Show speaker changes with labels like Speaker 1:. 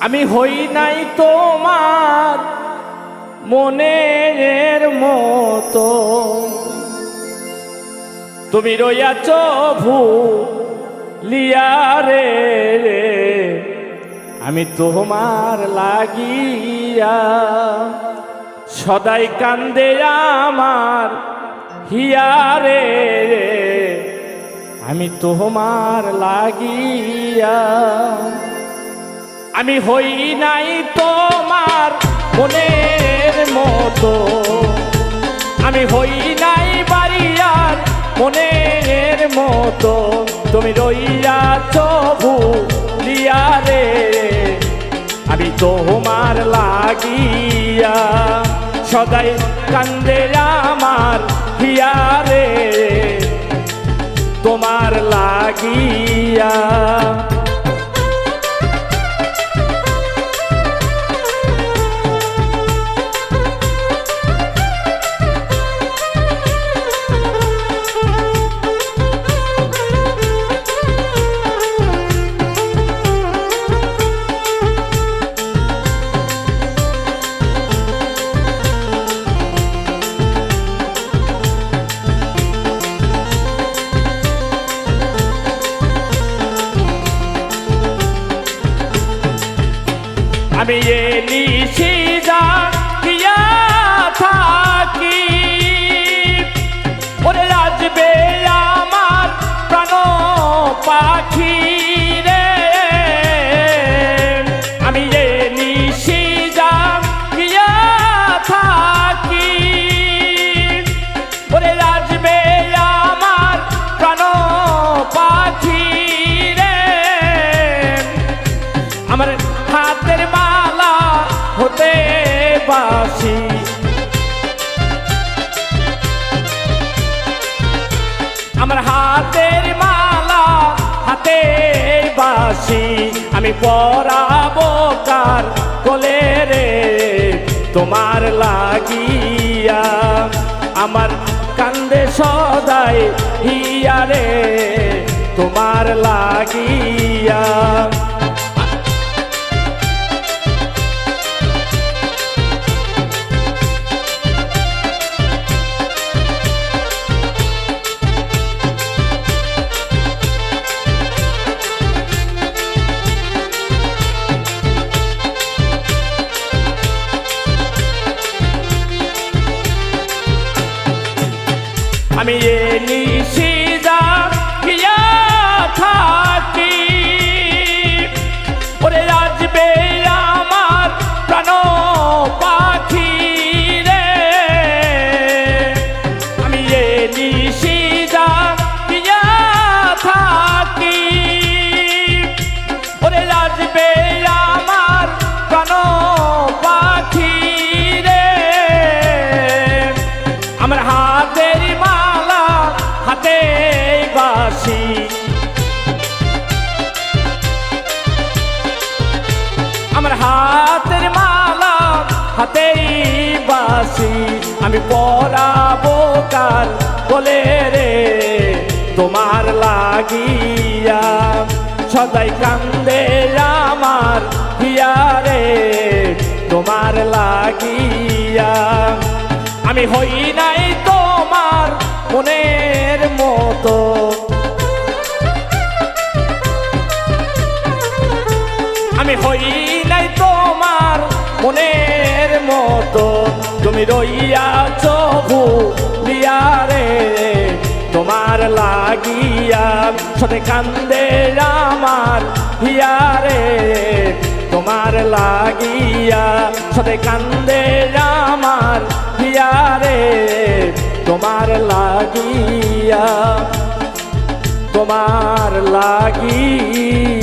Speaker 1: আমি হই নাই তোমার মনের মতো, তুমি রইয়াছ ভুলিয়া রে। আমি তোমার লাগিয়া সদাই কান্দে আমার হিয়া রে। আমি তোমার লাগিয়া, আমি হই নাই তোমার মনের মতো, আমি হই নাই বাড়িয়ার মনের মতো, তুমি রইয়াছ ভুলিয়া রে। আমি তোমার লাগিয়া সদাই কান্দে আমার হিয়া রে। তোমার লাগিয়া আমি এলিশি জাগিয়া থাকি, ওরে রাজবে আমার প্রাণ পাখি রে। আমি এলিশি জাগিয়া থাকি, ওরে রাজবে আমার প্রাণ পাখি রে। আমার হাতের মালা হতে বাসি, আমার হাতের মালা হাতে বাসি, আমি পরাবো কার কোলে রে। তোমার লাগিয়া আমার কান্দে সদাই হিয়া রে। তোমার লাগিয়া আমি এলিশি জাগিয়া থাকি, ওরে রাজবে আমার প্রাণ পাখি রে। আমি এলিশি জাগিয়া থাকি, ওরে রাজবে আমার প্রাণ পাখি রে। আমার হাতের হাতে বাসি, আমার হাতের মালা হাতে বাসি, আমি পরাবো কার কোলে রে। তোমার লাগিয়া সদাই কান্দে আমার হিয়া রে। তোমার লাগিয়া আমি হই নাই তোমার মনের মতো, আমি হই নাই তোমার মনের মতো, তুমি রইয়াছ ভুলিয়া রে। তোমার লাগিয়া সদাই কান্দে আমার হিয়া রে। তোমার লাগিয়া সদাই কান্দে আমার হিয়া রে। তোমার লাগিয়া, তোমার লাগিয়া।